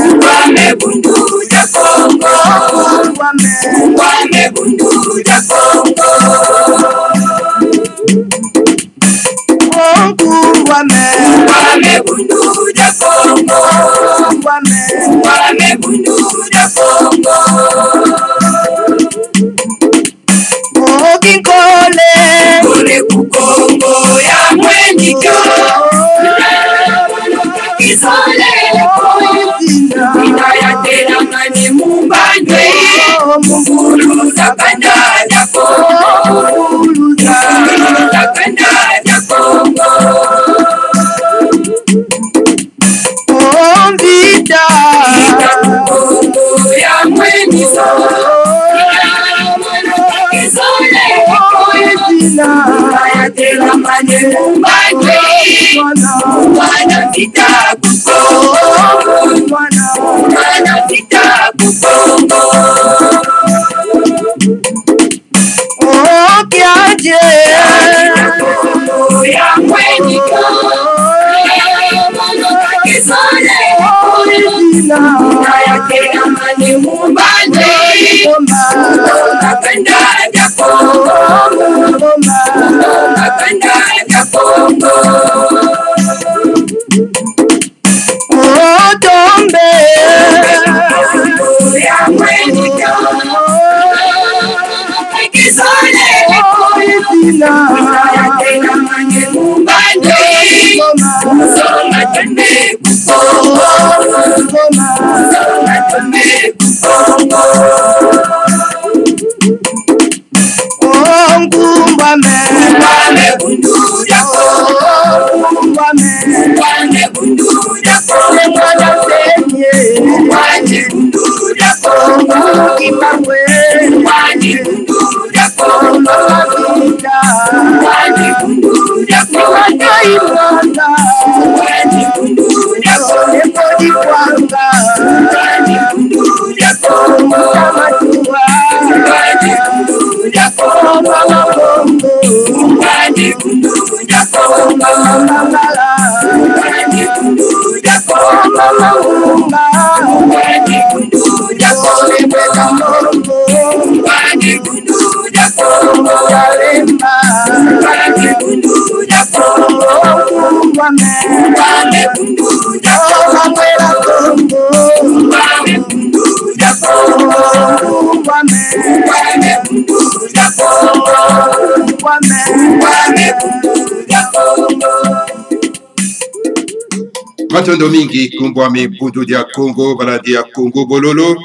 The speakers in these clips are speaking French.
Ngwame bundu ja Kongo. Ngwame bundu ja Kongo. Ngwame bundu ja Kongo. Ngwame bundu ja Kongo. Kole kukongo ya mwenyika. Kisole ina ya tena ngani mumbandwe. Munguluza kanda ya Kongo. Munguluza kanda ya Kongo. Vita kukongo ya mwenyika. Tela mane mumbandwe. Mwana vita kukongo. Mwana vita kukongo. Kiaje Kongo ya mwenyika. Kisole tela mane mumbandwe. Nakanda ya Kongo. Nakanda ya Kongo. Tombe ya mwenyika. Kisole tela mane mumbandwe. Songa tende kukongo. Songa tende kukongo. Ngwame bundu ja Kongo. Ngwame bundu ja Kongo. Ngwame bundu ja Kongo. Ngwame bundu ja Kongo. Ngwame bundu ja Kongo. Ngwame bundu ja Kongo. Ngwame bundu ja Kongo. Ngwame bundu ja Kongo. Ngwame bundu ja Kongo. Ngwame bundu ja Kongo. Ngwame bundu ja Kongo. Ngwame bundu ja Kongo. Ngwame bundu ja Kongo. Ngwame bundu ja Kongo. Ngwame bundu ja Kongo. Ngwame bundu ja Kongo. Ngwame bundu ja Kongo. Matondo mingi kumbwami bundu dia Congo baladi ya Congo bololo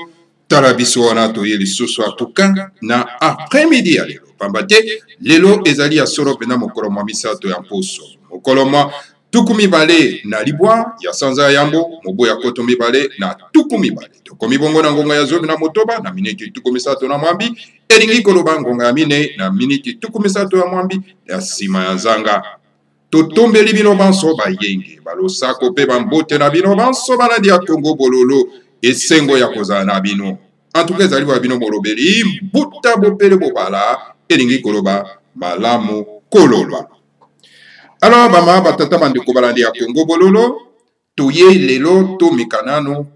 tarabiso wana toye lisusu atuka na après-midi ya lelo pambate lelo ezali ya solo pena mokolo mwa misato ya mposo mokolo mwa tuku mibale na libwa ya sanza yambo mobo ya koto mibale na tuku mibale tokomi bongo na ngonga ya zomi na motoba na miniti tuku misato na mwambi elingi koloba ngonga ya mine na miniti tuku misato ya mwambi ya sima ya zanga totombeli bino banso bayenge balosako pe bambote na bino banso baladi ya Congo bololo esengo ya kozala na bino antuka ezali bwa bino molobeli mbuta bopele bobala elingi koloba malamu kololwa. Alors bama batata bandeko baladi ya Congo bololo toye lelo to mikanano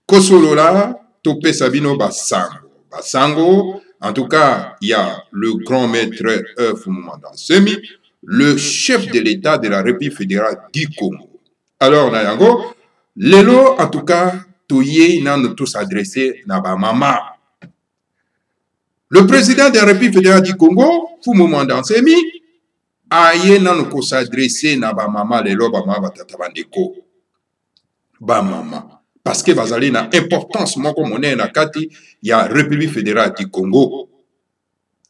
kosolola topesa bino basango en tout cas il y a le grand maître Fumumanda Nsemi, le chef de l'État de la République fédérale du Congo. Alors nayango lelo en tout cas toye nano tous adressé na ba mama. Le président de la République fédérale du Congo Fumumanda Nsemi aye nano ko s'adresser na ba mama lelo ba mama batata bandeko ba mama parce que bazali na importance moko monene na kati ya République fédérale du Congo.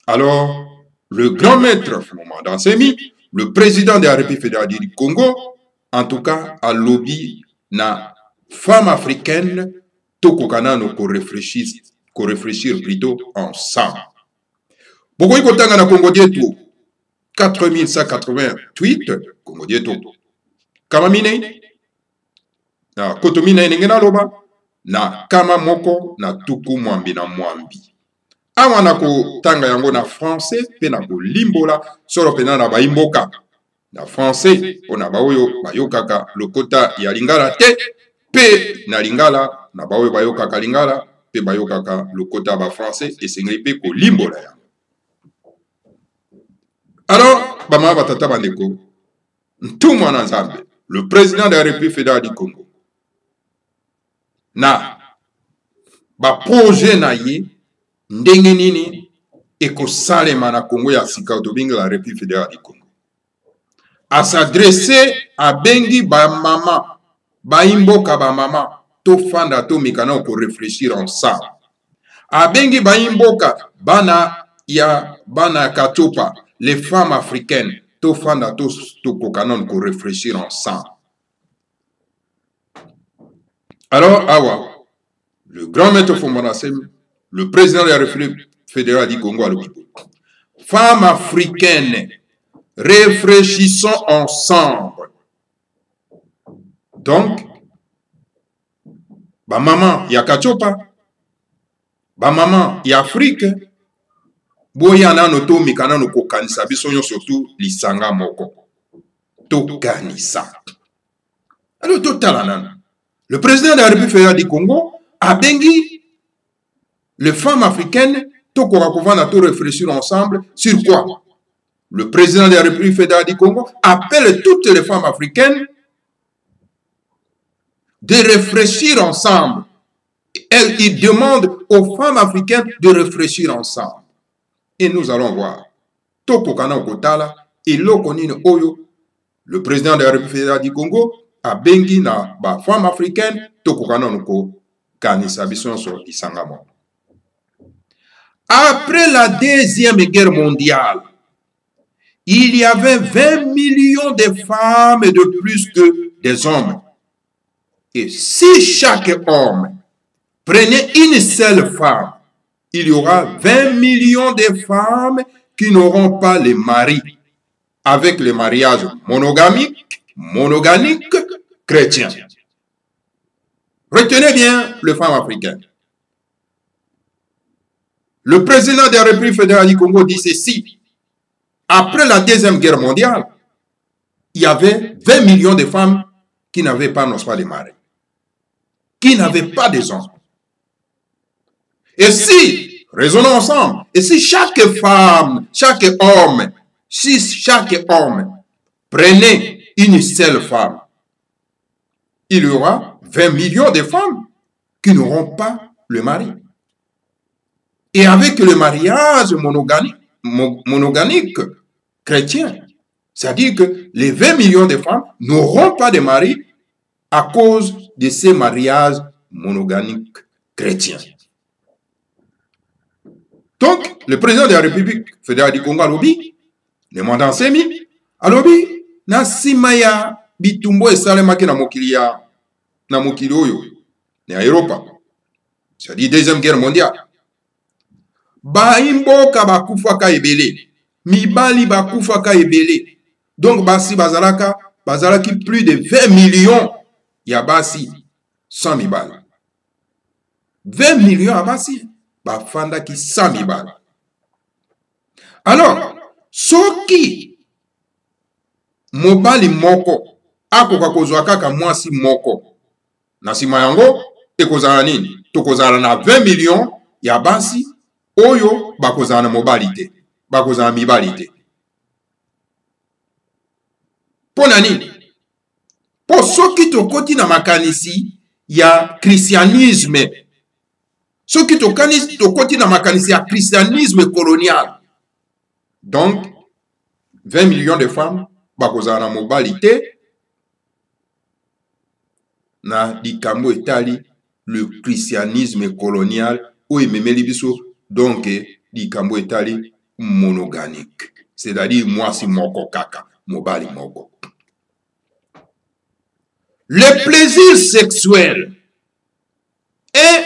Alors le grand maître Fumumanda Nsemi, le président de la République fédérale du Congo, en tout cas a lobby na femme africaine tokokana no ko réfléchir plutôt ensemble. Bokoyi kotanga na Congo dietu 4188 Congo dietu kama mine na kotomina nengena loba na kama moko na tuku mwambi na mwambi awa na kotanga yango na français pe na kolimbola solo pena na baimboka na français on a baoyo bayokaka lokota ya lingala te pe na lingala na baoyo bayokaka lingala pe bayokaka lokota ba français esengeli pe kolimbola ya. Alors bama batata bandeko ntumwa na Nzambe le président de la République fédérale du Congo na ba projet na ye ndenge nini ekosalema na Congo ya sika tobinga la République fédérale du Congo à s'adresser à bengi ba mama ba imboka ba mama to fanda to mikana ko réfléchir ensemble a bengi ba imboka bana katopa les femmes africaines to fanda to kokanon ko réfléchir ensemble. Alors awa le grand maître Fombanasem, le président de la République fédérale du Congo à l'Obibo, femmes africaines, réfléchissons ensemble. Donc, ba maman ya Kachopa, ba maman ya Afrique, boya nano to mikana no kokanisa bisonyo surtout lisanga moko. To kanisa. Alors totalanana. Le président de la République fédérale du Congo a bengi les femmes africaines to korakovana to réfléchir ensemble sur quoi? Le président de la République fédérale du Congo appelle toutes les femmes africaines de réfléchir ensemble. Il demande aux femmes africaines de réfléchir ensemble. Et nous allons voir. Tokokana Kotala et Lokonine Oyo, le président de la République fédérale du Congo, a bengi na ba femme africaine Tokokana Noko Kanisa Bisonso Isangamo. Après la Deuxième Guerre mondiale, il y avait 20 millions de femmes de plus que des hommes. Et si chaque homme prenait une seule femme, il y aura 20 millions de femmes qui n'auront pas les maris avec le mariage monogamique chrétien. Retenez bien les femmes africaines. Le président de la République fédérale du Congo dit ceci. Après la Deuxième Guerre mondiale, il y avait 20 millions de femmes qui n'avaient pas, non pas, les maris, qui n'avaient pas des hommes. Et si, raisonnons ensemble, et si chaque femme, chaque homme prenait une seule femme, il y aura 20 millions de femmes qui n'auront pas le mari. Et avec le mariage monogamique chrétien, c'est-à-dire que les 20 millions de femmes n'auront pas de mari à cause de ces mariages monogamiques chrétiens. Donc, le président de la République fédérale du Congo, Alobi, le mandat Semi, Alobi, na simaya bitumbo esalemaki na mokili oyo, na Europa, c'est-à-dire Deuxième Guerre mondiale. Baimboka bakufaka ebele, mibali bakufaka ebele. Donc basi bazalaki plus de 20 millions ya basi 100 mibali. 20 millions ya basi bafandaki 100 mibali. Alors, soki mobali moko akoka kozwa kaka mwasi moko na sima yango ekozala nini? Tokozala na 20 millions ya basi oyo bakozala na mobali te, bakozala mibali te. Pona nini? Po soki tokoti na makanisi ya christianisme, soki tokoti na makanisi ya christianisme colonial, donc 20 millions de femmes bakozala na mobali te na likambo etali le christianisme colonial oyo ememeli biso. Donc, likambo etali monogamique, c'est-à-dire mwasi moko kaka, mobali moko. Le plaisir sexuel est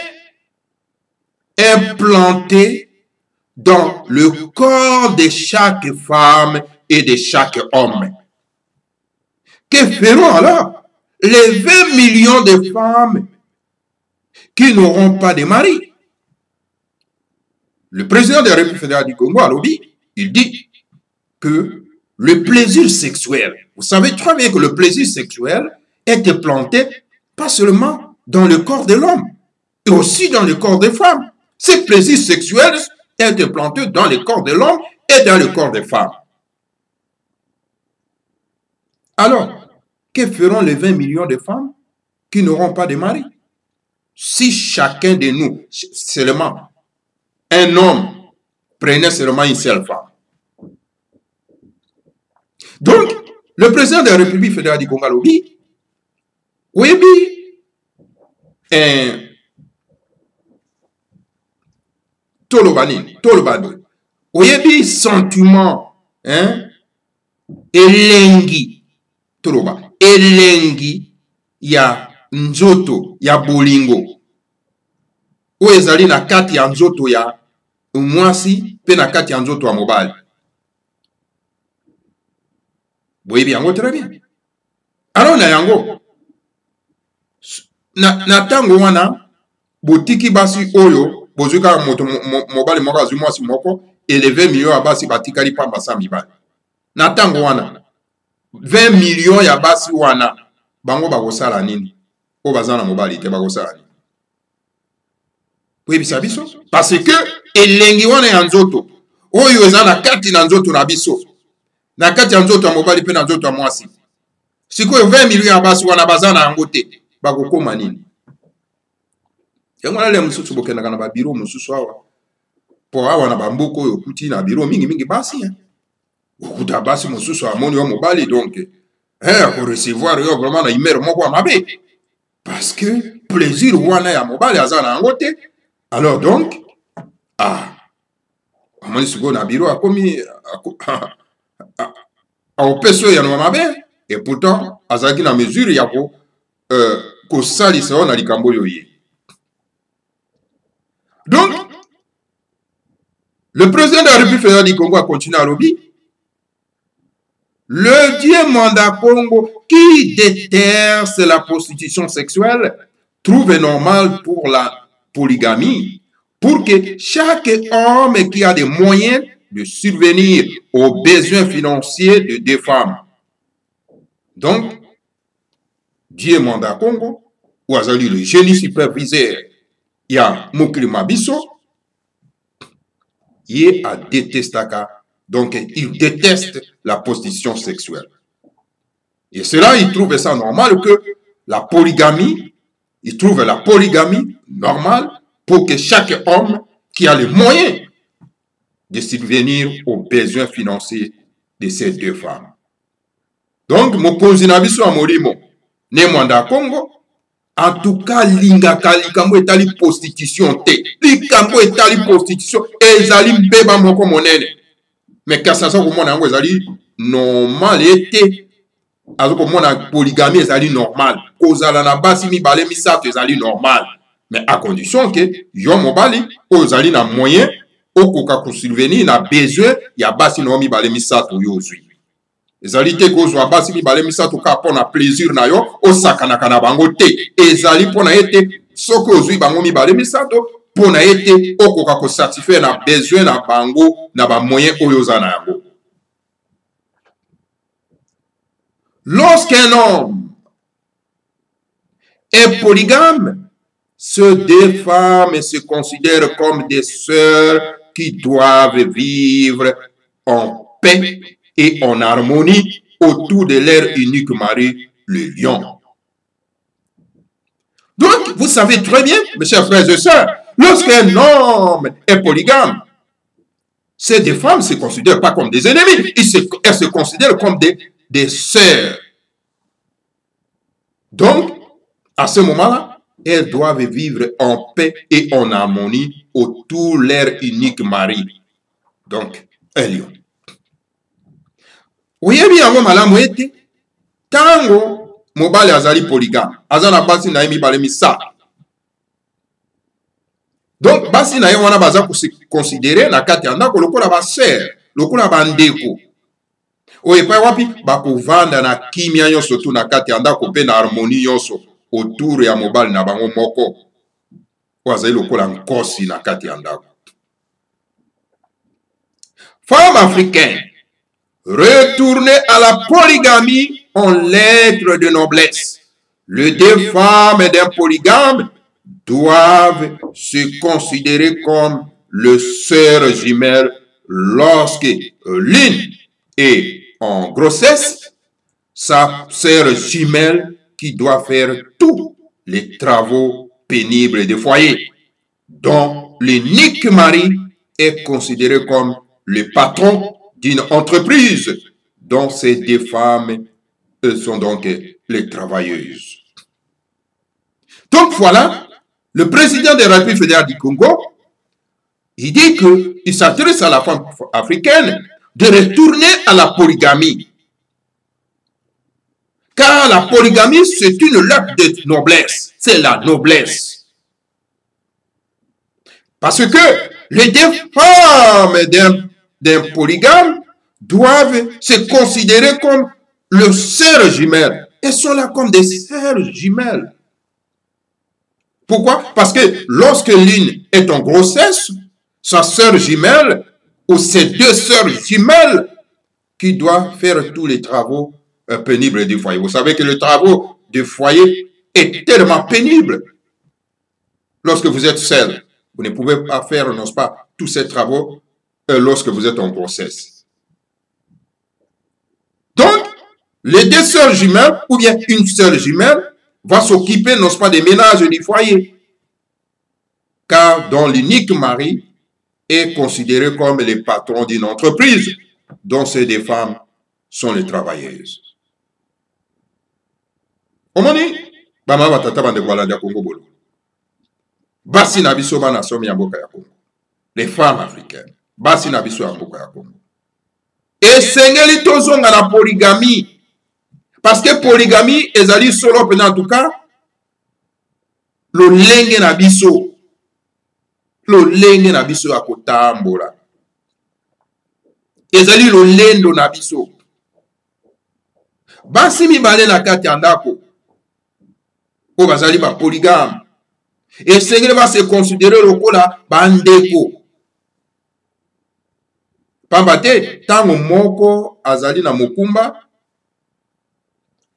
implanté dans le corps de chaque femme et de chaque homme. Que feront alors les 20 millions de femmes qui n'auront pas de mari? Le président de la République fédérale du Congo, Alobi, il dit que le plaisir sexuel. Vous savez très bien que le plaisir sexuel est implanté pas seulement dans le corps de l'homme, et aussi dans le corps des femmes. Ce plaisir sexuel est implanté dans le corps de l'homme et dans le corps des femmes. Alors, que feront les 20 millions de femmes qui n'auront pas de mari? Si chacun de nous, seulement un homme, prenait seulement une seule femme. Donc, le président de la République fédérale du Congo, oui, Tolobani, oui, sentiment, elengi, Toloba, elengi, ya nzoto, ya bolingo, ou ezali na kati ya nzoto ya mwasi, pe na kati ya nzoto ya mobali. Boyebi yango très bien. Alors na yango na tango wana botiki basi oyo bozuka moto mobali moko azwi mwasi moko élevé millions ya basi batikali pamba sa mibali. Na tango wana 20 millions ya basi wana bango bakosala nini? O bazana mobali te bakosala nini? Boyebisa biso parce que elengi wana ya nzoto oyo eza na kati na nzoto na biso. Na kati ya nzoto ya mobali pe na nzoto ya mwasi. Sikoyo 20 millions ya basi wana bazana yango te. Bakokoma nini? Yango na le mususu bokendaka na ba biro mususu awa. Po awa na bambuko oyo kuti na biro mingi basi. Okuta basi mususu amoni yo mobali donc ko recevoir yo vraiment na imero moko ya mabe. Parce que plaisir wana ya mobali azana yango te. Alors donc amoni sikoyo na biro akomi aopeso ya no mabe et pourtant azaki na mesure ya ko salisa on na likambo yoye. Donc le président de la République fédérale du Congo a continué à lobby. Le Dieu Manda Congo qui déteste la prostitution sexuelle trouve normal pour la polygamie pour que chaque homme qui a des moyens de subvenir aux besoins financiers de deux femmes. Donc, Dieu Manda Congo, ou azali le génie superviseur, il y a Mokili Mabiso, il a détesté, donc il déteste la prostitution sexuelle. Et cela, il trouve ça normal que la polygamie, il trouve la polygamie normale pour que chaque homme qui a les moyens de subvenir aux besoins financiers de ces deux femmes. Donc, mokonzi na biso amorimo, ne Manda Congo, en tout cas, lingaka likambo etali prostitution te. Likambo etali prostitution, ezali mbeba moko monene. Mais kasasa komona yango ezali normal ete. Azo komona polygamie ezali normal. Kozala na basi mibale misato ezali normal. Mais à condition que yo mobali ozali na moyen okoka kusubvenir na besoin ya basi no mibale misato yo ozwi. Ezali te kozwa basi mibale misato ka pona plaisir na yo osakanaka na bango te. Ezali pona ete soki ozwi bango mibale misato pona ete okoka ko satisfaire na besoin na bango na ba moyen oyo oza na yango. Lorsqu'un homme est polygame, ces deux femmes se considèrent comme des sœurs qui doivent vivre en paix et en harmonie autour de leur unique mari, le lion. Donc, vous savez très bien, mes chers frères et sœurs, lorsqu'un homme est polygame, ces deux femmes ne se considèrent pas comme des ennemis, elles se considèrent comme des sœurs. Donc, à ce moment-là, elles doivent vivre en paix et en harmonie autour de leur unique mari. Donc, un lion. Oyebi yango malamu ete tango mobali azali polygame azana basi na ye mibale misato. Donc basi na ye wana baza considéré na kati ya ndako lokola ba sœur, lokola ba ndeko. Oye pa wapi bakovanda na kimia nyonso tu na kati ya ndako pe na harmonie nyonso autour ya mobali na bango moko. Oazali lokola nkosi na kati ya ndako. Femme africaine retourner à la polygamie en lettres de noblesse. Les deux femmes d'un polygame doivent se considérer comme le sœur jumelle lorsque l'une est en grossesse, sa sœur jumelle qui doit faire tous les travaux pénibles des foyers, dont l'unique mari est considéré comme le patron d'une entreprise, dont ces deux femmes sont donc les travailleuses. Donc voilà, le président de la République fédérale du Congo, il dit qu'il s'adresse à la femme africaine de retourner à la polygamie. Car la polygamie, c'est une lettre de noblesse. C'est la noblesse. Parce que les deux femmes d'un polygame doivent se considérer comme le sœurs jumelles. Elles sont là comme des sœurs jumelles. Pourquoi? Parce que lorsque l'une est en grossesse, sa sœur jumelle ou ses deux sœurs jumelles qui doivent faire tous les travaux pénibles du foyer. Vous savez que le travail du foyer est tellement pénible. Lorsque vous êtes seul, vous ne pouvez pas faire, n'est-ce pas, tous ces travaux lorsque vous êtes en grossesse. Donc, les deux sœurs jumelles ou bien une sœur jumelle va s'occuper, n'est-ce pas, des ménages du foyer. Car dont l'unique mari est considéré comme le patron d'une entreprise, dont ces deux femmes sont les travailleuses. Omoni, bama batata bande kwalanda Congo bolo. Basi na biso bana somi ya mboka ya Congo. Les femmes africaines. Basi na biso ya mboka ya Congo. Et sengeli tozonga na polygamie. Parce que polygamie ezali solo pena en tout cas lo lenge na biso. Lo lenge na biso ya kotambola. Ezali lo lendo na biso. Basi mibale na kati ya ndako. O bazali ba polygame. Et sengeli va se considérer lokola bandeko. Pambate tango moko azali na mokumba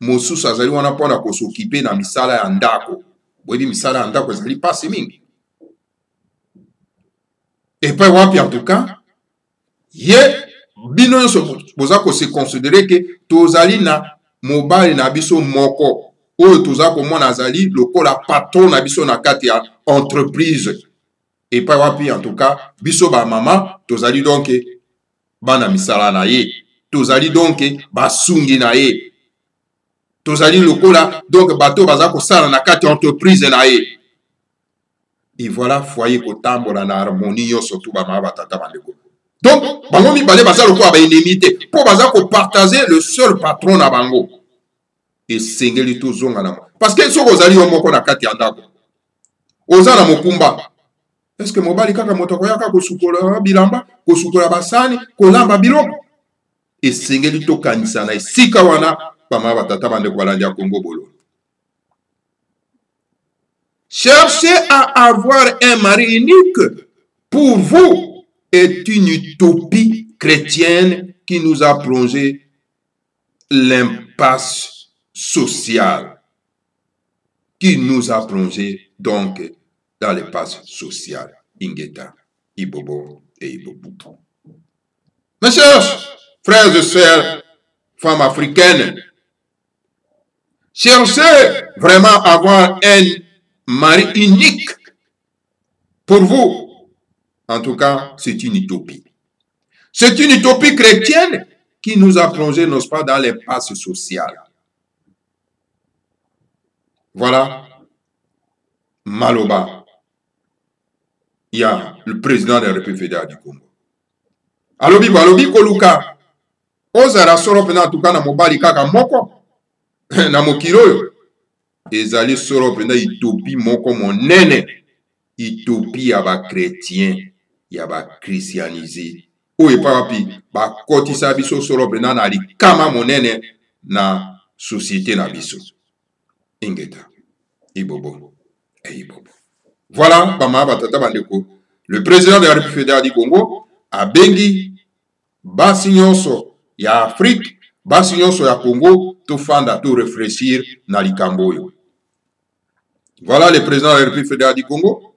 mosusu azali wana pona kosokipe na misala ya ndako. Boyebi misala ya ndako ezali pasi mingi. Et pas wapi en tout cas, ye bino nyonso boza ko se considérer que tozali na mobali na biso moko. Oyo toza komona azali lokola patron na biso na kati ya entreprise. Et pas wapi en tout cas, biso ba mama tozali donc bana misala na ye. Tozali donc basungi na ye. Tozali lokola donc bato baza ko sala na kati entreprise na ye. Et voilà foyer ko tambola na harmonie yo surtout ba mama batata bandeko. Donc bango mibale baza lokola ba inimité pour baza ko partager le seul patron na bango. Et sengeli tozonga na parce que soko ozali yo moko na kati ya ndako. Oza na mokumba. Est-ce que mobali kaka motoko yaka ko sukola bilamba, ko sukola basani, ko lamba biloko? Et sengeli to kanisa na sika wana ba mama batata bandeko balandi ya Congo bolo. Chercher à avoir un mari unique pour vous est une utopie chrétienne qui nous a plongé l'impasse sociale. Qui nous a plongé donc dans l'impasse sociale. Ingeta, Ibobo et Ibobu. Mes chers frères et sœurs, femmes africaines, cherchez vraiment à avoir un mari unique pour vous. En tout cas, c'est une utopie. C'est une utopie chrétienne qui nous a plongé, n'est-ce pas, dans l'impasse sociale. Voilà. Maloba. Il y a le président de la République fédérale du Congo. Alobi Koluka. Ozara soro pena en tout cas na mobali kaka moko. Na mokilo. Ezali soro pena utopie moko monene. Utopie ya ba chrétien, ya ba christianisé. Oye papi, ba kotisa biso soro pena na likama monene na société na biso. Ingeta, Ibobo et Ibobo. Voilà, Bama Batata Bandeko. Le président de la République fédérale du Congo a bengi Basi Nyonso ya Afrique, basi nyonso ya Congo, tout fanda, tout réfléchir na likambo yo. Voilà le président de la République fédérale du Congo.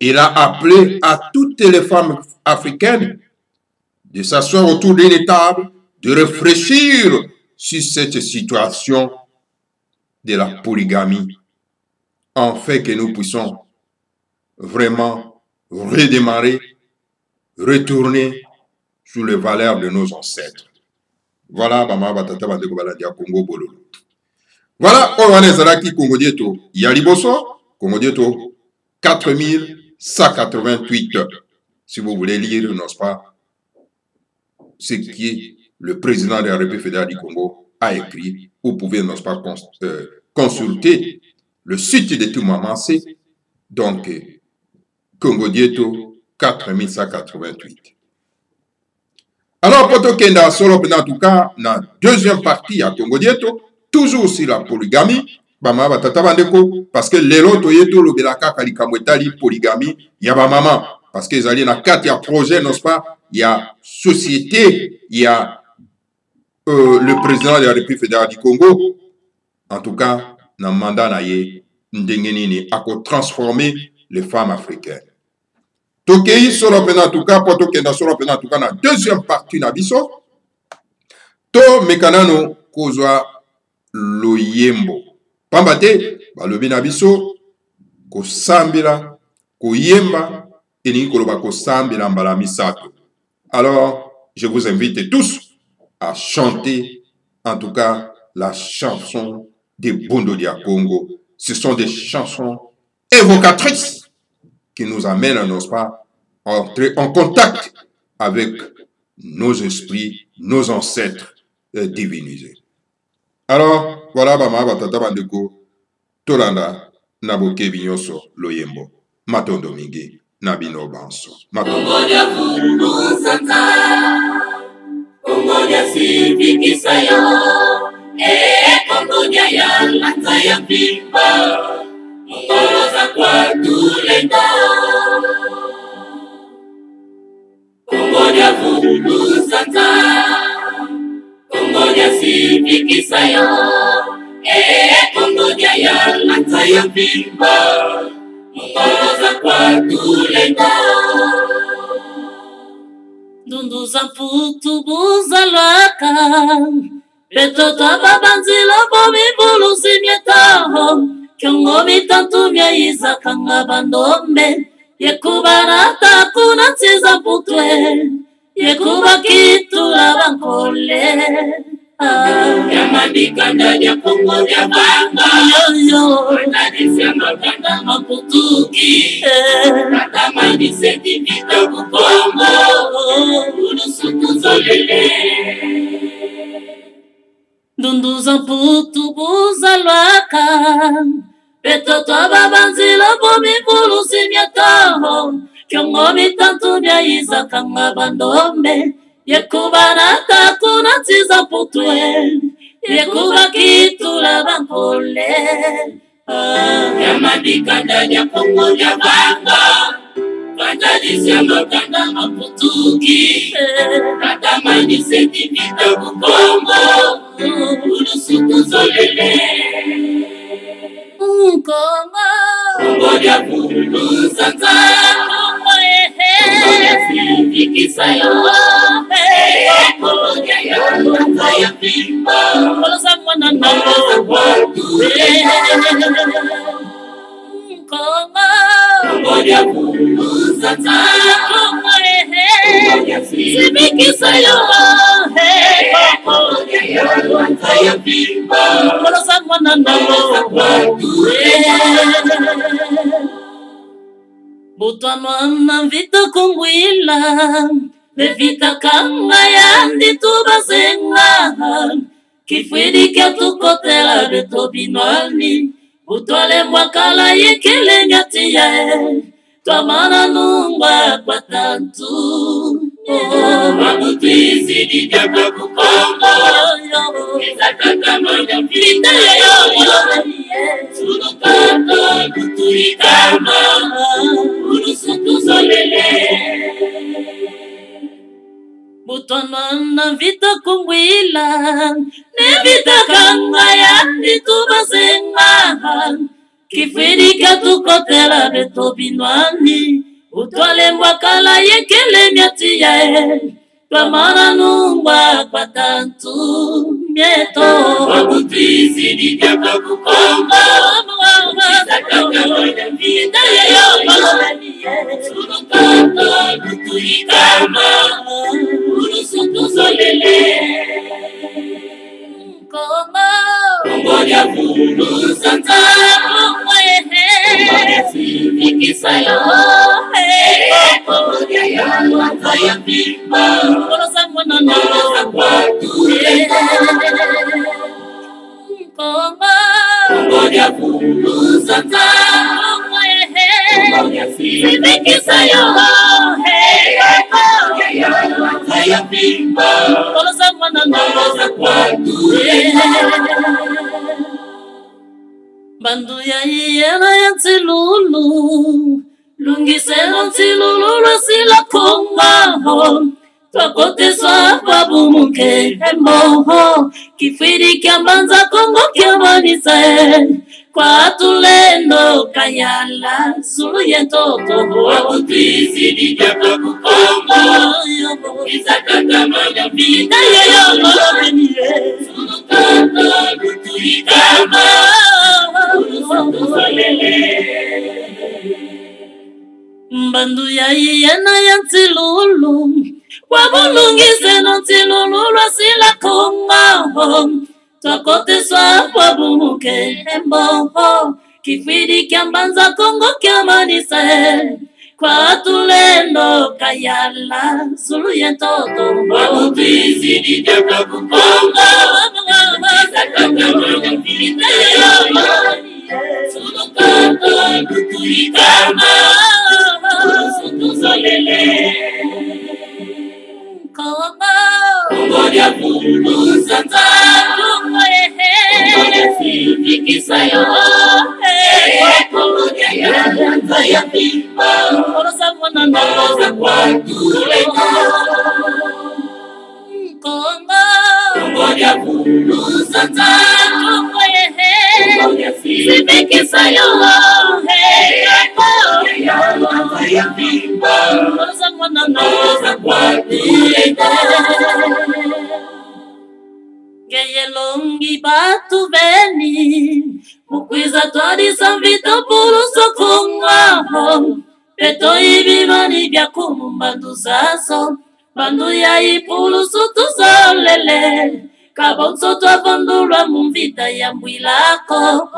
Il a appelé à toutes les femmes africaines de s'asseoir autour d'une table, de réfléchir sur cette situation de la polygamie, afin que nous puissions vraiment redémarrer, retourner sur les valeurs de nos ancêtres. Voilà, Mama Batata Bandeko Baladia Congo Bolo. Voilà, Oranezaraki Congo Dieto, Yaliboso, Congo Dieto, 4188. Si vous voulez lire, n'est-ce pas, ce qui le président de la République fédérale du Congo a écrit, vous pouvez, n'est-ce pas, consulter le site de Toumamassé, donc Congo Dieto 4188. Alors, Poto Kenda Solo, en tout cas, dans la deuxième partie à Congo Dieto, toujours sur la polygamie, parce que les lots Toyeto, le Belaka, Kalikamwetali, polygamie, il y a ma maman, parce qu'ils allaient dans 4, il y a projet, n'est-ce pas, il y a société, il y a le président de la République fédérale du Congo, en tout cas, dans le mandat naye, Ndengenini, à transformer les femmes africaines. Tokei solo en tout cas, Poto Kenda solo en tout cas, dans la deuxième partie Nabiso, to mekanano kozwa loyembo. Pambate, balobi Nabiso, ko sambila, ko yemba, et ni koloba ko sambila mbala misato. Alors, je vous invite tous à chanter, en tout cas, la chanson des Bondo Dia Congo. Ce sont des chansons évocatrices qui nous amènent, n'est-ce pas, à entrer en contact avec nos esprits, nos ancêtres divinisés. Alors, voilà, Bama Batata Bandeko, Tolanda, Naboke Bignonso, Loyembo, Matondo Mingi, Nabino Banso. Kongonya Vundu Santa, Kongonya Siviki Sayo, Kongonya Yalata ya Pimba, Mongoloza kwa Tulenda. Kongonya Vundu Santa, Kongonya Siviki Sayo, Kongonya Yalata ya Pimba, Mongoloza kwa Tulenda. Dunduza putu buza laka, Beto taba banzila bomi bulu simyeta, Kyongo mitantu mya iza kanga bandombe, Yekubana takuna tiza putwe, Yekuba kitu la bankole. Yamandika ndani ya Kongo ya banga, Ndani sema kanda maputuki, Katamani seti vita kukongo, Unusuku zolele. Dunduza putu buza lwaka, Betoto babanzila bomi bulu simyataho, Kyongo mitantu mya iza kanga bandombe, Yekubana takuna tiza putwe, Yekuba kitu la bankole. Yamandika ndani ya Kongo ya banga, Vandali sema kanda maputuki, Katamani seti vita kukongo, Unusuku zolele. Kongo ya Vundu Santa, Kongo ya Siviki Sayo, Kongo ya Yalata ya Pimba, Mongoloza kwa Tulenda. Kongo ya Vundu Santa, Kongo ya Siviki Sayo, Kongo ya Yalata ya Pimba, Mongoloza kwa Tulenda. Butwanwa na vita kongwila, Levita kanga ya ndituba zenga, Kifwidi kia tukotela beto binwani, Butwale mwakala yekele nyati yae, Twamana nungwa kwa tantu. Mabutu izidi jaka kukongo, Izakaka manya vita yo, Sunukata kutuikama, Unusuku zolele. Tutonona vita kumwila Nevita kanga ya nituba zenga Kifirika tukotela beto binwani Utwale mwakala yekele myati ya Twamana nungwa kwa tantu mieto Wabutizi ni jaka kukomba Kisakaka mwana vida ya yomalani Surukata nutuikama Urusutu solele Kongo ya fulu santa Kongo yehe Sifikisayo Kongo ya yalo Ataya pimba Kongo sa mwana na Kwatu Kongo ya fulu santa Kongo yehe Kongo ya Sifikisayo Kongo ya yalo Ataya pimba Kongo sa mwana na Kwatu Bandu ya yena ya tilulu Lungisero tilulu Rasila konga Twakote swa babu muke Hembo Kifiri kia manza kongo kia manise Kwa tulendo kayala Zulu yentoto Wabutuizi ni jaka kukonga Isakaka manya vida yoyo Zulu kata lutuikama Mbandu ya yena ya ntilulu Wabulungise no ntilulu Rasila konga Twakote swa wabumuke Hembo Kifidi kia mbanza kongo kia manise Kwa tulendo kayala Zulu yentoto Wabutuizi ni jaka kukonga Isakaka manya vida yoyo Zulu kata lutuikama Urusutu solele Kongo ya fulu santa Kongo yehe ya sifikisayo Kongo ya yala Ataya pimba Kongo sa mwana na Kwatu Kongo ya fulu santa Kongo yehe Kongo ya sifikisayo Kongo ya yala Ataya pimba Kongo sa mwana na Kwatu Geye longi batu veni Mukwiza twadi samvita pulu sokunga Peto ibimani vya kumumbandu zazo Bandu ya ipulu sutu zolele Kabonso twavondulwa mumvita ya mwilako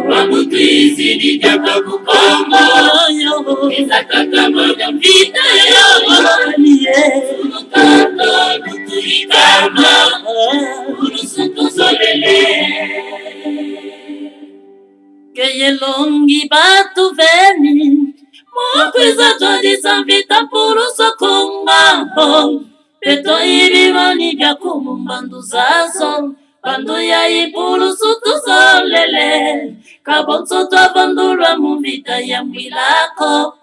Wabutuizi ni jaka kukonga Isakaka mwana vita yoyo Surukata lutuikama Urusutu solele Geye longi batu veni Mukwiza twadi samvita pulu sokunga Peto ibimani vya kumumbandu zazo Bandu ya ipulu sutu zolele Kabonso twavondulwa mumvita ya mwilako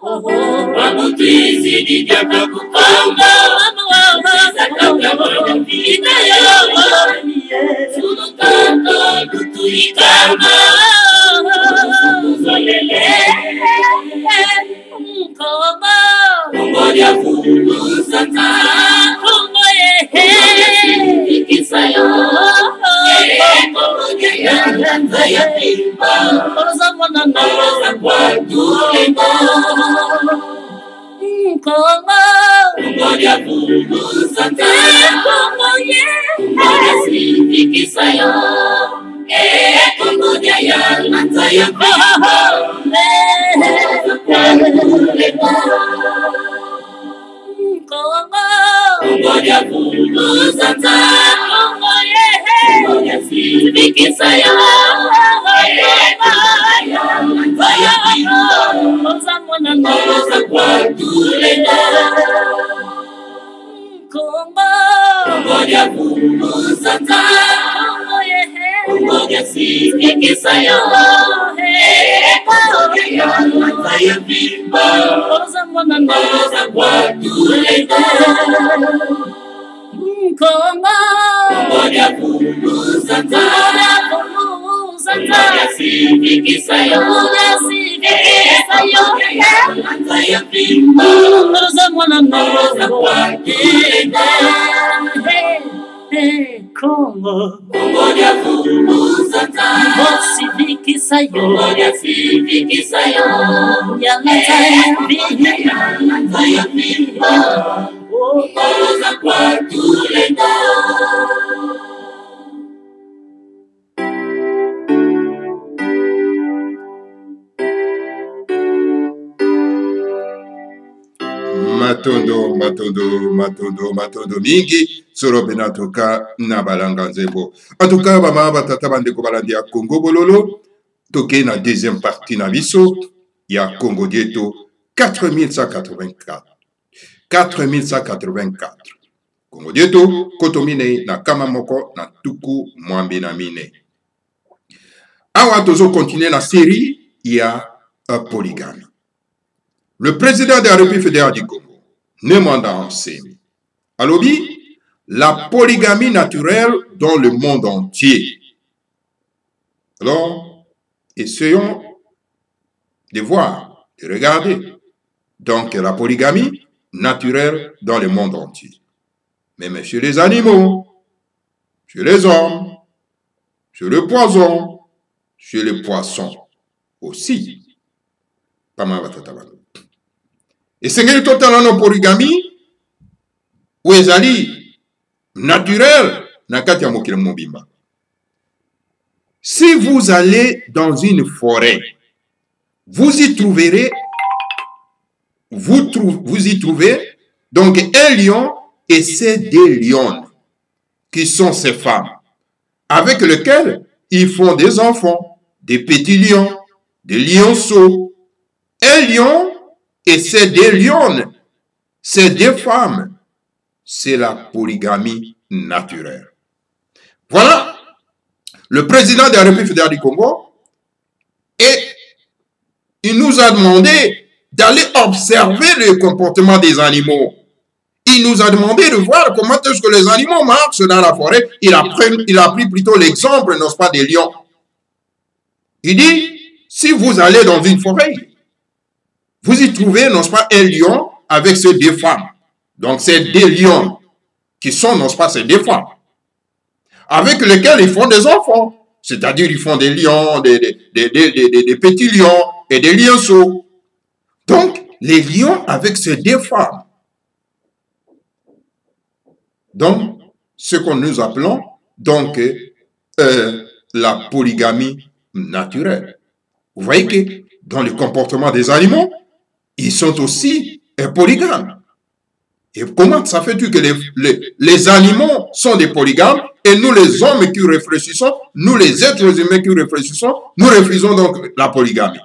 Wabutuizi ni jaka kukonga Isakaka mwana vida yoyo Surukata lutuikama Urusutu solele Kongo ya fulu santa Kongo yehe Sifikisayo Kongo ya yala Ataya pimba Kongo sa mwana na Kwatu Kongo ya fulu santa Kongo yehe Sifikisayo Kongo ya yala Ataya pimba Kongo ya fulu santa Kongo yehe Kongo ya sifikisayo Kongo ya pimba Kongo sa mwana na Kwatu Kongo ya fulu santa Kongo yehe Kongo ya sifikisayo Kongo ya yala Ataya pimba Kongo sa mwana na Kwatu Kongo ya Buluzata ya Sivikisayo ya Pimba Roza mwana Roza Kongo ya Buluzata Sivikisayo ya Pimba Roza Kwatulenda matondo mingi solo benatoka na balanga nzembo. En tout cas, bama batata bandeko balandi ya Congo bololo toke na deuxième partie na biso ya Congo dieto 4184 Congo dieto kotomine na kama moko na tuku mwambe na mine. Awa tozo continuer la série ya polygamie. Le président de la République fédérale du Congo Nemanda Nsemi alobi la polygamie naturelle dans le monde entier. Alors, essayons de voir, de regarder. Donc, la polygamie naturelle dans le monde entier. Même chez les animaux, chez les hommes, chez le poison, chez les poissons aussi. Et c'est que totalement la polygamie ou ezali naturel na kati ya mokili mobimba. Si vous allez dans une forêt, vous y trouverez donc un lion et ses deux lionnes qui sont ces femmes avec lesquelles ils font des enfants, des petits lions, des lionceaux. Un lion et ces deux lionnes, ces deux femmes, c'est la polygamie naturelle. Voilà, le président de la République fédérale du Congo, et il nous a demandé d'aller observer le comportement des animaux. Il nous a demandé de voir comment est-ce que les animaux marchent dans la forêt. Il a pris plutôt l'exemple, n'est-ce pas, des lions. Il dit, si vous allez dans une forêt, vous y trouvez, n'est-ce pas, un lion avec ces deux femmes. Donc, c'est deux lions qui sont, n'est-ce pas, ces deux femmes, avec lesquels ils font des enfants. C'est-à-dire, ils font des lions, des petits lions et des lionceaux. Donc, les lions avec ces deux femmes. Donc, ce que nous appelons, donc, la polygamie naturelle. Vous voyez que dans le comportement des animaux, ils sont aussi polygames. Et comment ça fait-il que les animaux sont des polygames et nous les hommes qui réfléchissons, nous les êtres humains qui réfléchissons, nous refusons donc la polygamie.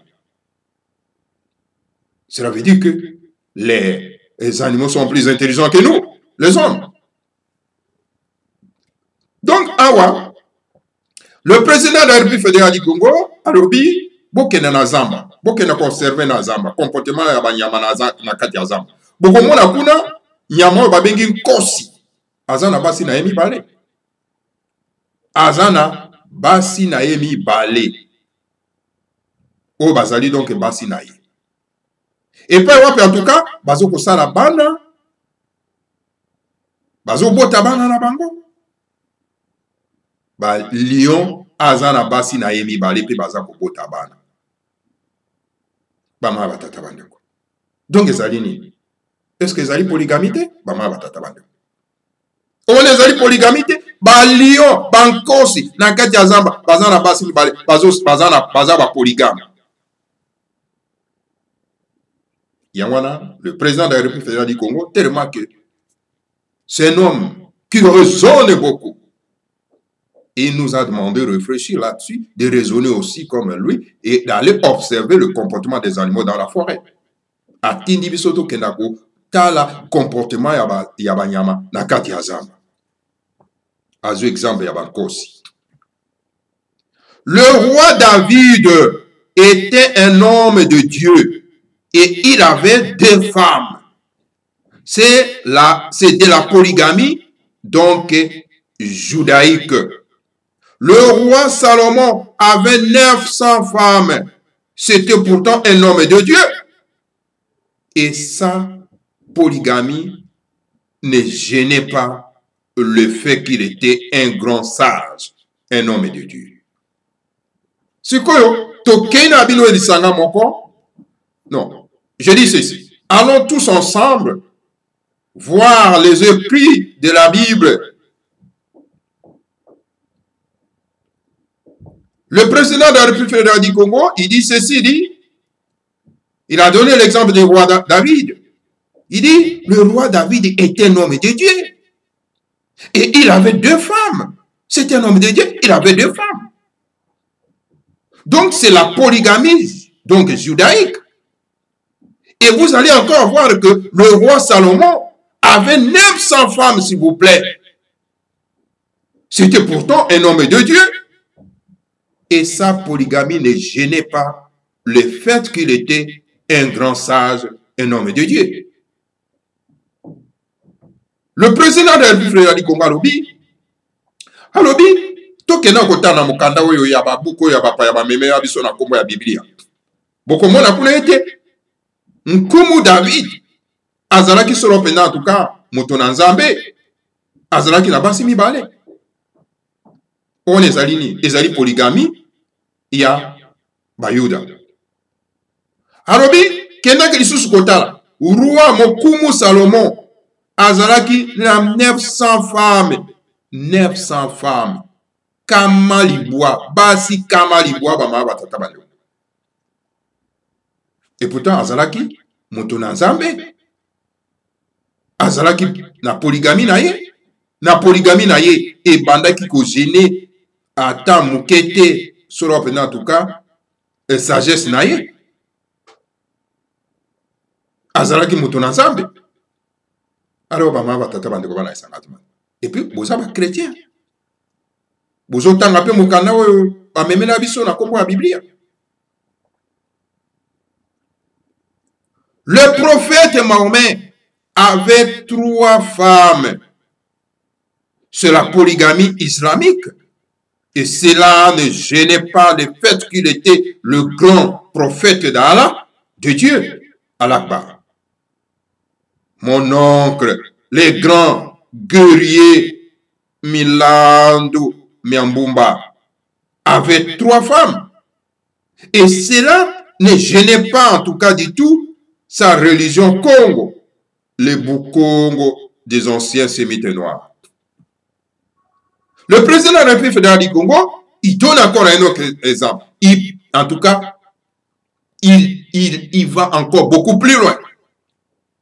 Cela veut dire que les animaux sont plus intelligents que nous, les hommes. Donc, awa, le président de la République fédérale du Congo, alobi, bokena na zamba, bokena conserver na zamba, comportement ya banyama na kati ya zamba. Bokomona kuna, nyama babengi nkosi, azana basi na yemi bale. Azana basi na yemi bale. O bazali donc basi na ye. Et puis, en tout cas, bazo kosala bana, bazo bota bana na bango. Ba lion azana basi na yemi bale pe baza ko bota bana. Bama batata bandeko. Donc ezali ni. Est-ce que ezali polygamité? Bama batata bandeko. On ezali polygamité? Ba lion, bankosi na kati ya zamba bazana basi bale, baza ba polygame. Yangwana, le président de la République fédérale du Congo, tellement que c'est un homme qui raisonne beaucoup. Il nous a demandé de réfléchir là-dessus, de raisonner aussi comme lui et d'aller observer le comportement des animaux dans la forêt. Atindi bisoto kenako tala comportement yabanyama na kati ya zamba. Azu exemple yabankosi. Le roi David était un homme de Dieu et il avait deux femmes. C'était la polygamie donc judaïque. Le roi Salomon avait 900 femmes. C'était pourtant un homme de Dieu. Et sa polygamie ne gênait pas le fait qu'il était un grand sage, un homme de Dieu. Non, je dis ceci. Allons tous ensemble voir les écrits de la Bible. Le président de la République fédérale du Congo, il dit ceci, il a donné l'exemple du roi David. Il dit, le roi David était un homme de Dieu. Et il avait 2 femmes. C'était un homme de Dieu, il avait 2 femmes. Donc c'est la polygamie, donc judaïque. Et vous allez encore voir que le roi Salomon avait 900 femmes, s'il vous plaît. C'était pourtant un homme de Dieu. Et sa polygamie ne gênait pas le fait qu'il était un grand sage, un homme de Dieu. Le président de la République du Congo alobi tokena kotana mukanda oyo ya babuko ya bapa ya bameme ya biso na kombo ya Biblia. Bokomona kuna ete nkumu David azalaki solo pena en tout cas moto na Nzambe azalaki na basi mibale. On ezali polygamie ya Bayuda. Alobi kenda ke lisusu kotala roi mokumu Salomon azalaki na 900 femmes. 900 femmes. Kamalibwa. Basi Kamalibwa bama batata bando. Et pourtant, azalaki, moto na Nzambe. Azalaki na polygamie na ye. Na polygamie na ye. Et bandaki ko gêné. Ata mukete. Solo pena en tout cas. Et sagesse na ye. Azalaki moto na Nzambe. Alors, bama batata bando bana esangatuma. Et puis, vous êtes chrétien. Vous êtes un peu mon canal, à même la vision, à comprendre la Bible. Le prophète Mahomet avait 3 femmes. C'est la polygamie islamique. Et cela ne gênait pas le fait qu'il était le grand prophète d'Allah, de Dieu, Allah. Mon oncle, les grands guerrier Milandu Miambumba avait 3 femmes. Et cela ne gênait pas en tout cas du tout sa religion Congo, les Bukongo des anciens sémites noirs. Le président de la République fédérale du Congo, il donne encore un autre exemple. En tout cas, il va encore beaucoup plus loin.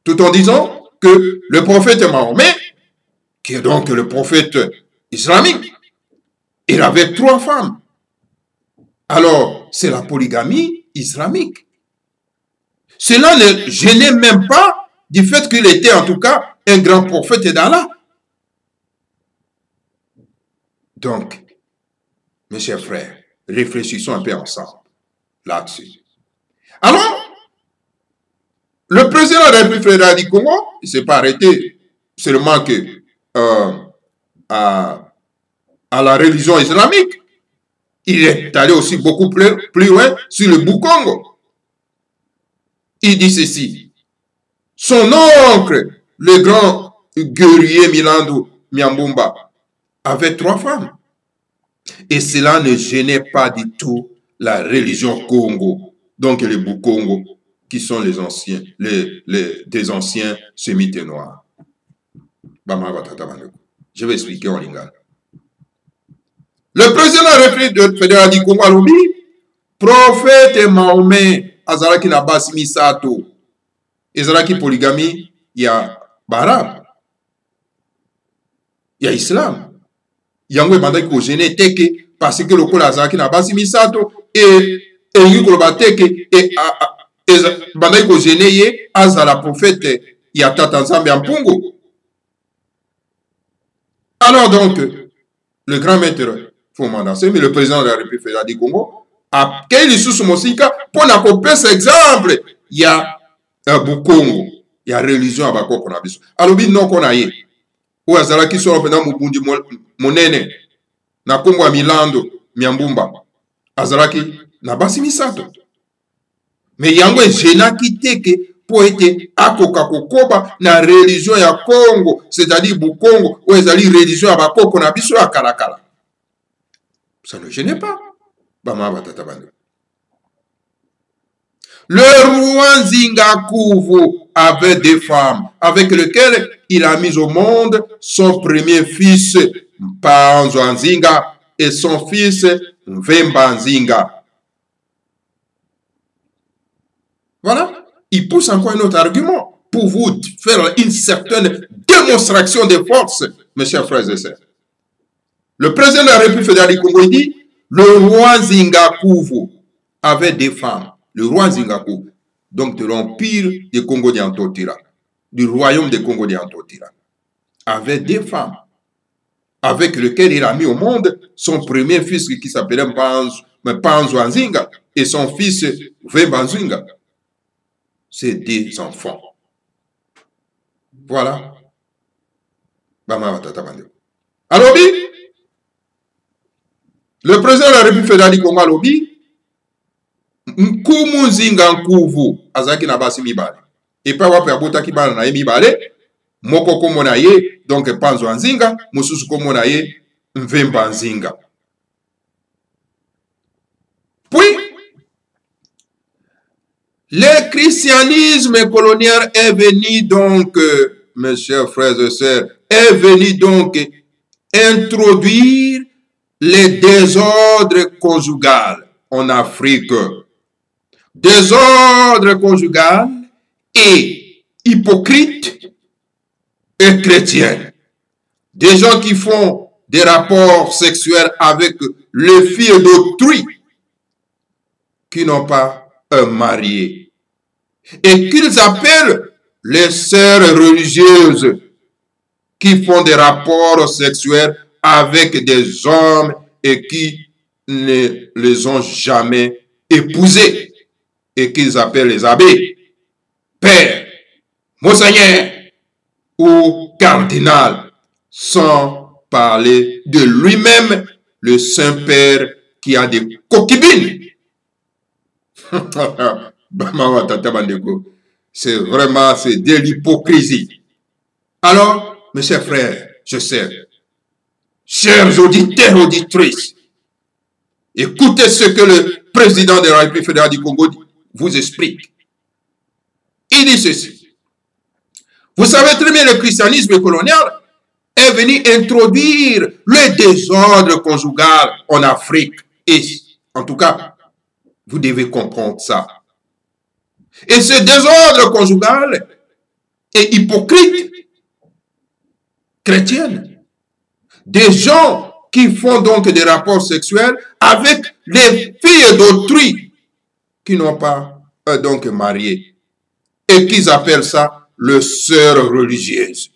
Tout en disant que le prophète Mahomet, qui est donc le prophète islamique, il avait 3 femmes. Alors, c'est la polygamie islamique. Cela ne gênait même pas du fait qu'il était en tout cas un grand prophète d'Allah. Donc, mes chers frères, réfléchissons un peu ensemble là-dessus. Alors, le président de la République fédérale du Congo, il ne s'est pas arrêté seulement que à la religion islamique. Il est allé aussi beaucoup plus loin sur le Bukongo. Il dit ceci. Son oncle, le grand guerrier Milandu Miambumba, avait 3 femmes. Et cela ne gênait pas du tout la religion Congo. Donc les Bukongo, qui sont les anciens, des anciens sémites noirs. Je vais expliquer en lingala. Le président de la République fédérale du Congo alobi, prophète Mahomet azalaki na basi misato. Ezalaki polygamie ya Barab. Ya Islam. Yango ebandaki ko gêner teke parce que lokola azalaki na basi misato et yengi koloba teke et bandaki ko gêner ye azala prophète ya tata Nzambe ya mpungu. Alors donc, le grand maître Fomandase, mais le président de la République fédérale du Congo, a quel sous Mosika pour n'a copié cet exemple. Il y a un Bukongo, il y a religion à Bako qu'on a vu. Alors, non qu'on a eu. oyo azalaki solo mpenza mobundi monene na nkombo ya milando miambumba azalaki na basi misato me yango egenaki teke po ete akoka kokoba na religion ya Congo, c'est-à-dire Bukongo oyo ezali religion ya bakoko na biso ya kalakala. Ça ne gênait pas bama batata bando. Le roi Nzingakuvu avait des femmes avec lesquelles il a mis au monde son premier fils Mpanzo Nzinga et son fils Mvemba Nzinga. Voilà, il pousse encore un autre argument pour vous faire une certaine démonstration de force, mes chers frères et sœurs. Le président de la République fédérale du Congo dit le roi Nzingakuvu avait des femmes. Le roi Nzingakuvu, donc de l'empire du Congo d'Antotira, du royaume du Congo d'Antotira, avait des femmes avec lesquelles il a mis au monde son premier fils qui s'appelait Mpanzo Nzinga et son fils Vemba Nzinga. C'est des enfants. Voilà. Alors, le président de la République fédérale du Congo, Alobi, Nkumu Nzingakuvu, azaki na basi mibale. Et pas wapi abota ki bana na ye mibale, moko komo na ye, donc Mpanzo Nzinga, mususu komo na ye, Mvemba Nzinga. Puis, le christianisme colonial est venu donc, mes chers frères et sœurs, est venu donc introduire les désordres conjugaux en Afrique. Désordre conjugal et hypocrite et chrétien. Des gens qui font des rapports sexuels avec les filles d'autrui qui n'ont pas un mari et qu'ils appellent les sœurs religieuses qui font des rapports sexuels avec des hommes et qui ne les ont jamais épousés et qu'ils appellent les abbés, pères, monseigneur ou cardinal, sans parler de lui-même, le Saint-Père qui a des concubines. C'est vraiment, c'est de l'hypocrisie. Alors, mes chers frères, je sais, chers auditeurs, auditrices, écoutez ce que le président de la République fédérale du Congo vous explique. Il dit ceci. Vous savez très bien, le christianisme colonial est venu introduire le désordre conjugal en Afrique. Et en tout cas, vous devez comprendre ça. Et ce désordre conjugal est hypocrite, chrétienne. Des gens qui font donc des rapports sexuels avec les filles d'autrui qui n'ont pas donc marié et qu'ils appellent ça le sœurs religieuses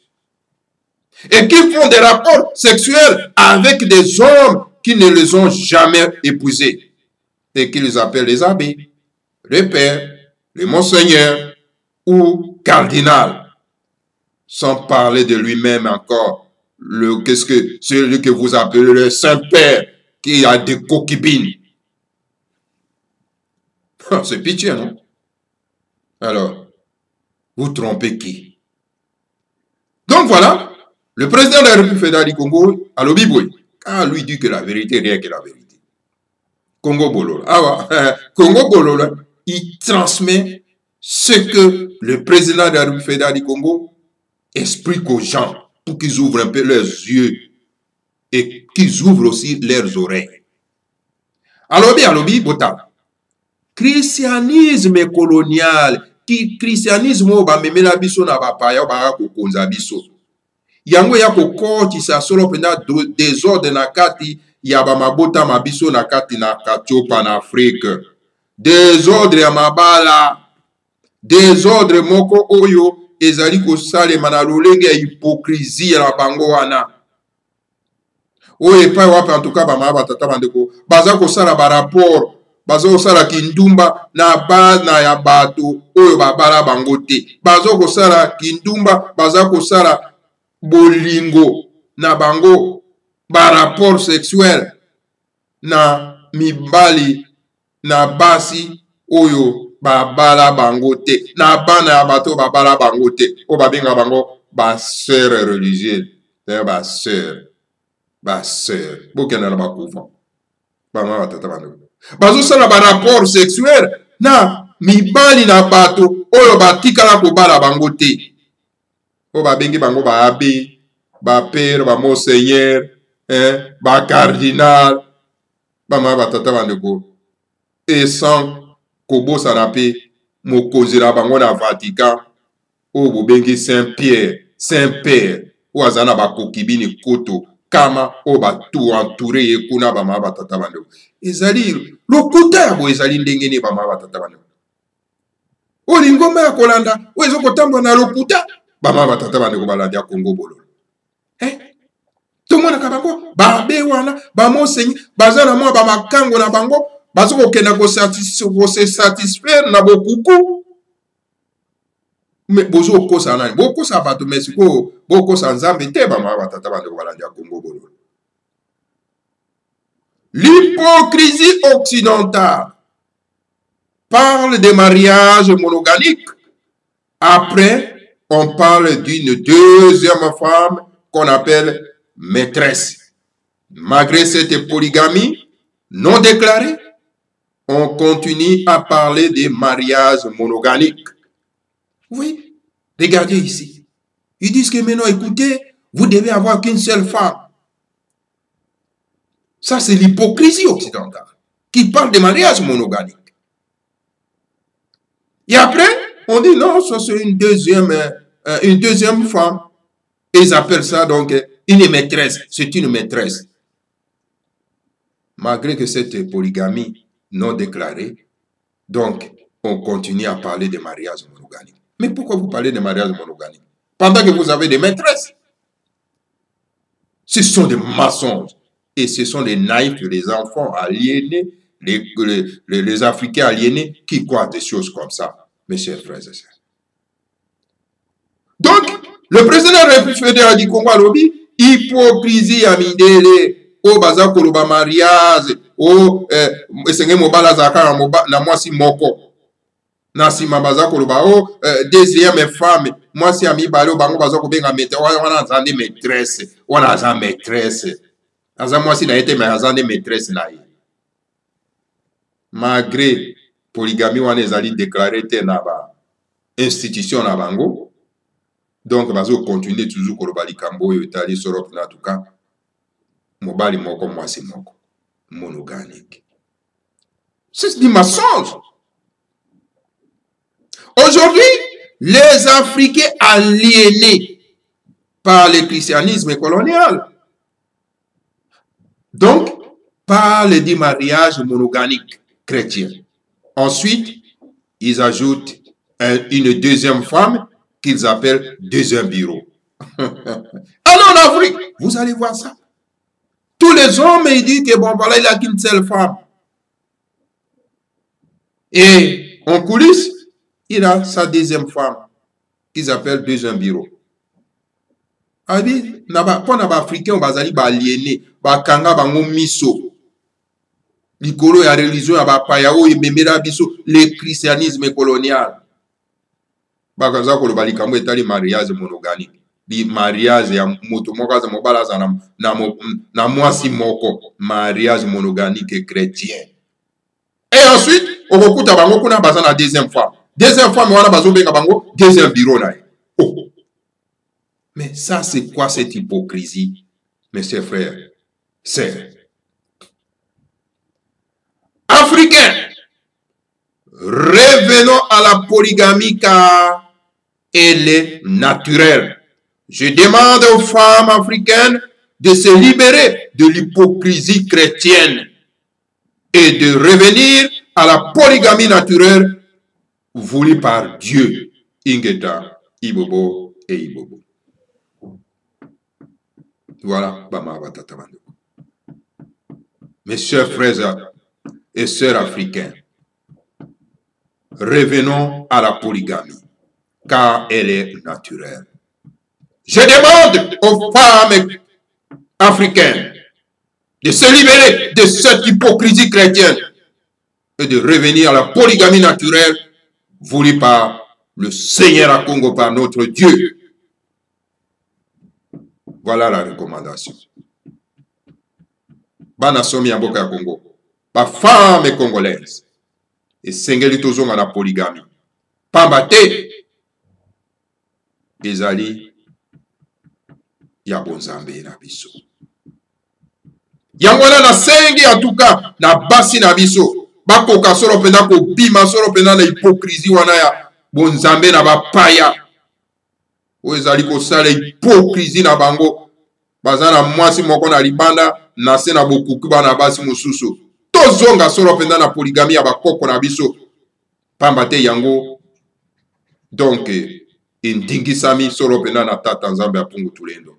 et qui font des rapports sexuels avec des hommes qui ne les ont jamais épousés et qu'ils appellent les abbés, les pères, les monseigneurs ou cardinal, sans parler de lui-même encore, celui que vous appelez le Saint-Père qui a des concubines. C'est pitié, non? Alors, vous trompez qui? Donc voilà, le président de la République fédérale du Congo, Alobi, quand lui dit que la vérité, rien que la vérité. Congo Bololo. Ah ouais, Congo Bololo, il transmet ce que le président de la République fédérale du Congo explique aux gens pour qu'ils ouvrent un peu leurs yeux et qu'ils ouvrent aussi leurs oreilles. Alobi, Bota. Christianisme colonial, christianisme ba memela biso na bapaya ba kokonza biso. Yango ya kokoti sa solo pena désordre na kati ya ba mabota mabiso na kati na Katiopa na Afrique. Désordre ya mabala, désordre moko oyo ezali kosalema na lolenge ya hypocrisie na bango wana. Oye pa wapi en tout cas ba maba tata bandeko baza kosala ba rapport bazo kosala kindumba na bana ya bato oyo babala bango te. Bazo kosala kindumba baza kosala bolingo na bango ba rapport sexuel na mibali na basi oyo babala bango te na bana ya bato babala bango te o babenga bango ba sœur religieuse ba sœur bokenda na bakufa bama batata bando bazosala ba rapport sexuel na mibali na bato oyo batikala kobala bango te o babengi bango ba abbé ba père ba monseigneur ba cardinal bama batata bandeko et sans kobosana mpe mokonzi na bango na Vatican oyo bobengi Saint Pierre Saint Père oyo aza na bakokibini koto kama oyo batu-entouré ye kuna bama batata bandeko ezali lokuta ya boye ezali ndenge nini bama batata bandeko oyo lingomba ya kolanda oyo ezokotambola na lokuta bama batata bandeko balandi ya Kongo bololo tomonaka bango babe wana bamonseigne baza na mwa bamakango na bango bazokokenda kose satisfaire na bokuku me bozokosa nani bokosa bato me sikoyo bokosa nzambe te bama batata bandeko balandi ya Kongo bololo. L'hypocrisie occidentale parle de mariage monogamique. Après, on parle d'une deuxième femme qu'on appelle maîtresse. Malgré cette polygamie non déclarée, on continue à parler de mariage monogamique. Oui, regardez ici. Ils disent que maintenant, écoutez, vous devez avoir qu'une seule femme. Ça, c'est l'hypocrisie occidentale qui parle de mariage monogamique. Et après, on dit non, ça c'est une deuxième femme. Et ils appellent ça donc une maîtresse. C'est une maîtresse. Malgré que cette polygamie non déclarée, donc on continue à parler de mariage monogamique. Mais pourquoi vous parlez de mariage monogamique pendant que vous avez des maîtresses? Ce sont des mensonges. Et ce sont les naïfs, les enfants aliénés, les Africains aliénés qui croient des choses comme ça, mes chers frères et sœurs. Donc, le président de la République fédérale du Congo alobi, hypocrisie à midele, o baza koloba mariage, o esenge mobala zaka na mwasi moko. Na sima baza koloba o deuxième femme, mwasi ami balo bango baza kobenga wana zande maîtresse, wana za maîtresse. Aza mwasi na ete mais azande maîtresse na ye. Malgré polygamie wana ezali déclaré te na ba institution na bango. Donc, bazo continuer toujours koloba likambo oyo etali soro na tuka mobali moko mwasi moko monogamique. C'est du mensonge. Aujourd'hui, les Africains aliénés par le christianisme colonial, donc, parlent du mariage monogamique chrétien. Ensuite, ils ajoutent une deuxième femme qu'ils appellent deuxième bureau. Alors en Afrique, vous allez voir ça. Tous les hommes, ils disent que bon, voilà, il n'a qu'une seule femme. Et en coulisses, il a sa deuxième femme, qu'ils appellent deuxième bureau. Abi, pour les Africains, on va aliéner, bakanga bango miso. Likolo ya religion ya bapaya o ememela biso le christianisme colonial. Bakaza ko lobali kambo etali mariage monogamique. Di mariage ya moto moko za mobala za na mwasi moko, mariage monogamique chrétien. Et ensuite, on okuta bango kuna baza na deuxième femme. Deuxième femme wana bazo benga bango deuxième bureau na. Oh. Mais ça c'est quoi cette hypocrisie, mes chers frères, sœurs? Africains, revenons à la polygamie car elle est naturelle. Je demande aux femmes africaines de se libérer de l'hypocrisie chrétienne et de revenir à la polygamie naturelle voulue par Dieu. Ingeta, Ibobo et Ibobo. Voilà, mes chers frères et sœurs africains, revenons à la polygamie, car elle est naturelle. Je demande aux femmes africaines de se libérer de cette hypocrisie chrétienne et de revenir à la polygamie naturelle voulue par le Seigneur à Congo, par notre Dieu. Voilà la recommandation. Bana somi ya mboka ya Congo, ba femme congolaise, et sengeli tozonga na polygamie. Pamba te ezali ya bonzambe na biso. Yango wana na sengi en tout cas na basi na biso bakoka solo penda ko bima solo penda na hypocrisie wana ya bonzambe na bapaya. O ezali ko sala hypocrisie na bango. Bazana mwasi moko na libanda na se na bokuku bana basi mususu. Tozonga solo penda na polygamie ya bakoko na biso. Pamba te yango donc indingisami solo penda na tata nzambe ya pungu tulendo.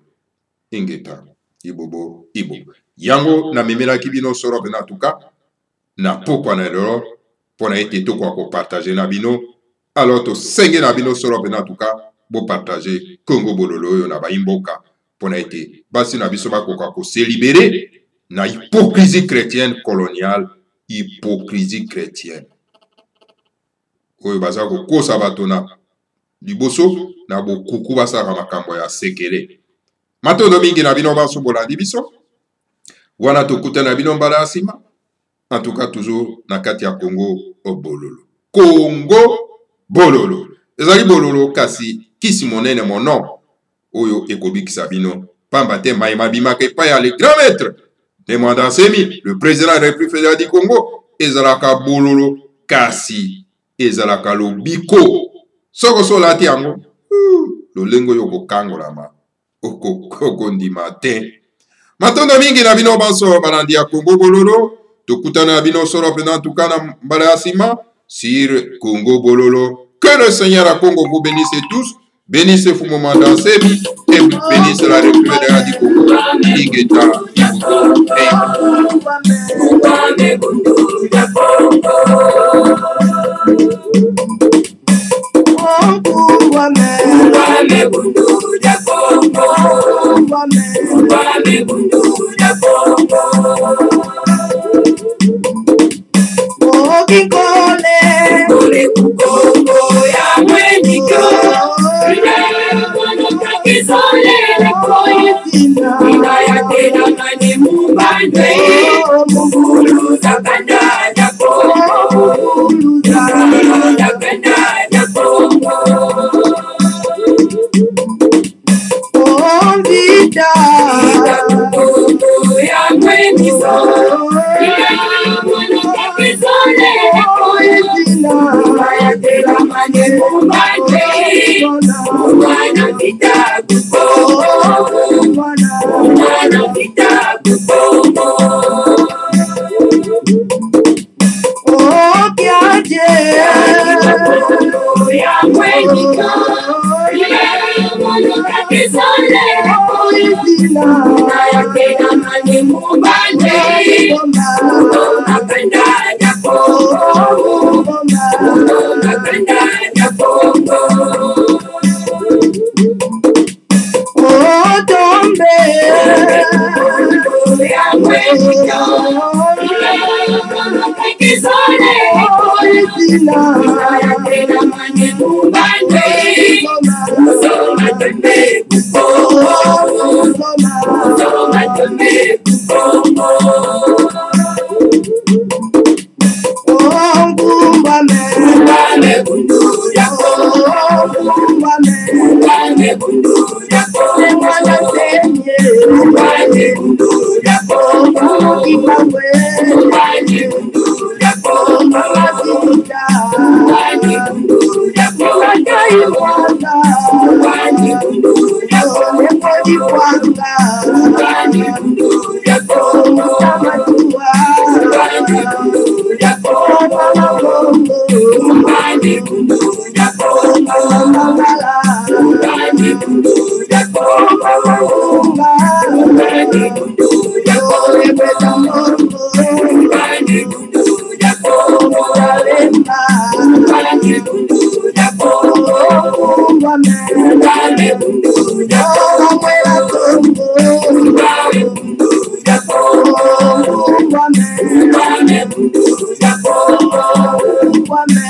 Ingeta ibobo ibo. Yango na memela kibino solo penda tuka na pokwa na lelo pona ete to kwa ko partager na bino. Alors to senge na bino solo penda tuka bo partager Congo bololo yo na ba imboka pona ete basi na biso bakoka ko se libérer na hypocrisie chrétienne coloniale, hypocrisie chrétienne. Oyo baza ko kosa bato na liboso na bokuku basaka makambo ya sekele. Matondo mingi na bino baso bolandi biso. Wana tokuta na bino mbala asima. En tout cas toujours na kati ya Congo o bololo. Congo bololo. Ezali bololo kasi kisi monene mono. Oyo ekobikisa bino. Pamba te maima bimaka epai ya le grand maître de Mwandansemi, le président de la République fédérale du Congo, ezalaka bololo kasi ezalaka lobiko. Soko solati yango lolengo yoko kangolama oko ndima te. Matondo mingi na bino banso balandi ya Congo bololo. Tokutana na bino solo pena tukana mbala asima sur Congo bololo. Que le Seigneur à Congo vous bénisse tous. Bénissez Fumo Mwandansemi et bénisse la République fédérale du Congo. Igeta Kwame